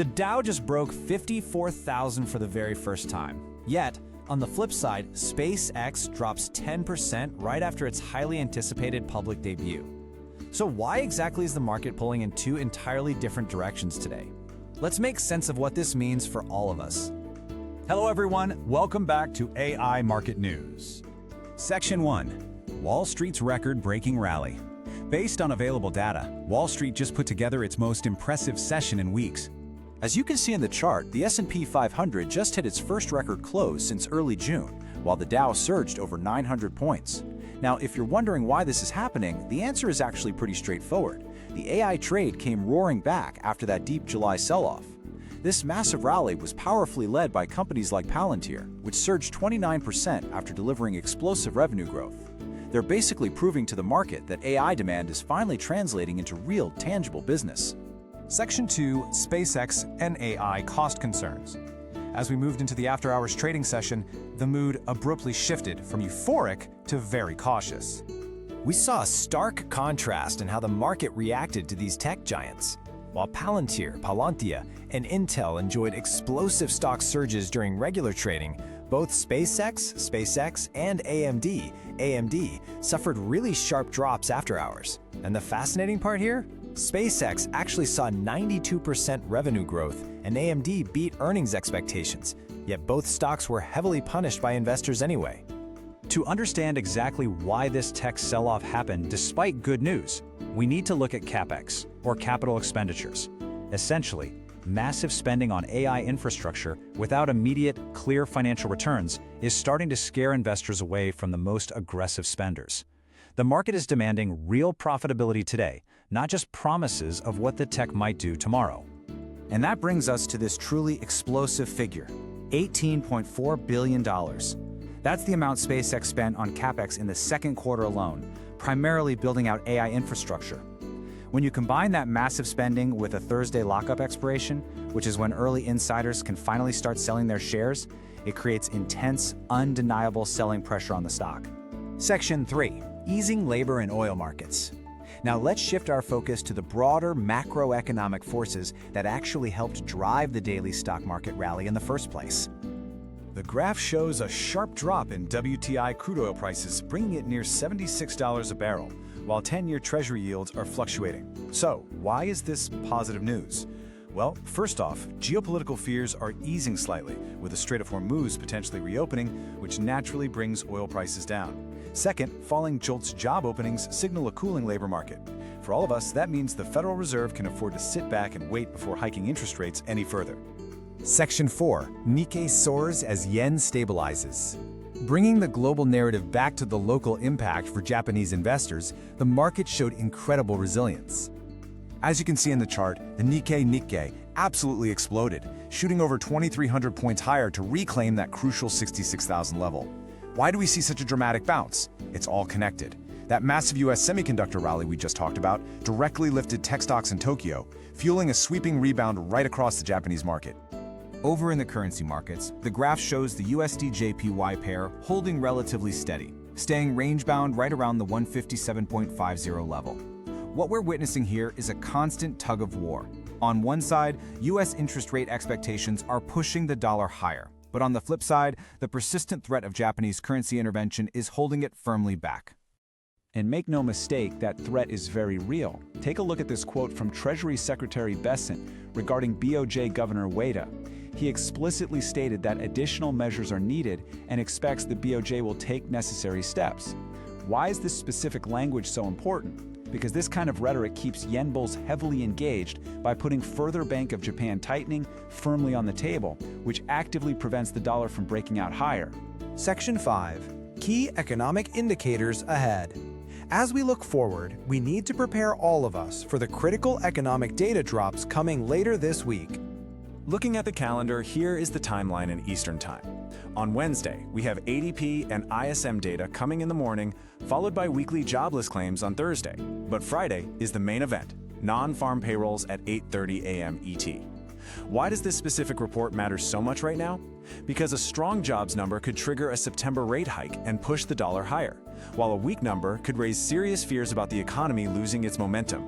The Dow just broke 54,000 for the very first time. Yet, on the flip side, SpaceX drops 10% right after its highly anticipated public debut. So why exactly is the market pulling in two entirely different directions today? Let's make sense of what this means for all of us. Hello everyone, welcome back to AI Market News. Section 1. Wall Street's record-breaking rally. Based on available data, Wall Street just put together its most impressive session in weeks. As you can see in the chart, the S&P 500 just hit its first record close since early June, while the Dow surged over 900 points. Now, if you're wondering why this is happening, the answer is actually pretty straightforward. The AI trade came roaring back after that deep July sell-off. This massive rally was powerfully led by companies like Palantir, which surged 29% after delivering explosive revenue growth. They're basically proving to the market that AI demand is finally translating into real, tangible business. Section 2. SpaceX and AI cost concerns. As we moved into the after-hours trading session, the mood abruptly shifted from euphoric to very cautious. We saw a stark contrast in how the market reacted to these tech giants. While Palantir, and Intel enjoyed explosive stock surges during regular trading, both SpaceX, and AMD suffered really sharp drops after hours. And the fascinating part here? SpaceX actually saw 92% revenue growth, and AMD beat earnings expectations, yet both stocks were heavily punished by investors anyway. To understand exactly why this tech sell-off happened despite good news, we need to look at capex, or capital expenditures. Essentially, massive spending on AI infrastructure without immediate, clear financial returns is starting to scare investors away from the most aggressive spenders. The market is demanding real profitability today, not just promises of what the tech might do tomorrow. And that brings us to this truly explosive figure, $18.4 billion. That's the amount SpaceX spent on capex in the second quarter alone, primarily building out AI infrastructure. When you combine that massive spending with a Thursday lockup expiration, which is when early insiders can finally start selling their shares, it creates intense, undeniable selling pressure on the stock. Section 3. Easing labor and oil markets. Now let's shift our focus to the broader macroeconomic forces that actually helped drive the daily stock market rally in the first place. The graph shows a sharp drop in WTI crude oil prices, bringing it near $76 a barrel, while 10-year Treasury yields are fluctuating. So, why is this positive news? Well, first off, geopolitical fears are easing slightly, with the Strait of Hormuz potentially reopening, which naturally brings oil prices down. Second, falling JOLTS job openings signal a cooling labor market. For all of us, that means the Federal Reserve can afford to sit back and wait before hiking interest rates any further. Section 4. Nikkei soars as yen stabilizes. Bringing the global narrative back to the local impact for Japanese investors, the market showed incredible resilience. As you can see in the chart, the Nikkei absolutely exploded, shooting over 2,300 points higher to reclaim that crucial 66,000 level. Why do we see such a dramatic bounce? It's all connected. That massive US semiconductor rally we just talked about directly lifted tech stocks in Tokyo, fueling a sweeping rebound right across the Japanese market. Over in the currency markets, the graph shows the USDJPY pair holding relatively steady, staying range-bound right around the 157.50 level. What we're witnessing here is a constant tug of war. On one side, US interest rate expectations are pushing the dollar higher. But on the flip side, the persistent threat of Japanese currency intervention is holding it firmly back. And make no mistake, that threat is very real. Take a look at this quote from Treasury Secretary Bessent regarding BOJ Governor Ueda. He explicitly stated that additional measures are needed and expects the BOJ will take necessary steps. Why is this specific language so important? Because this kind of rhetoric keeps yen bulls heavily engaged by putting further Bank of Japan tightening firmly on the table, which actively prevents the dollar from breaking out higher. Section 5. Key economic indicators ahead. As we look forward, we need to prepare all of us for the critical economic data drops coming later this week. Looking at the calendar, here is the timeline in Eastern Time. On Wednesday, we have ADP and ISM data coming in the morning, followed by weekly jobless claims on Thursday. But Friday is the main event, non-farm payrolls at 8:30 a.m. ET. Why does this specific report matter so much right now? Because a strong jobs number could trigger a September rate hike and push the dollar higher, while a weak number could raise serious fears about the economy losing its momentum.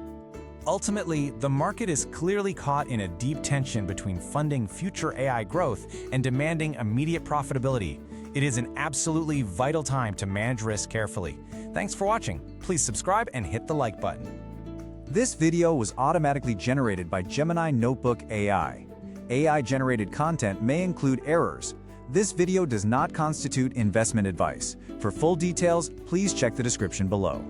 Ultimately, the market is clearly caught in a deep tension between funding future AI growth and demanding immediate profitability. It is an absolutely vital time to manage risk carefully. Thanks for watching. Please subscribe and hit the like button. This video was automatically generated by Gemini Notebook AI. AI-generated content may include errors. This video does not constitute investment advice. For full details, please check the description below.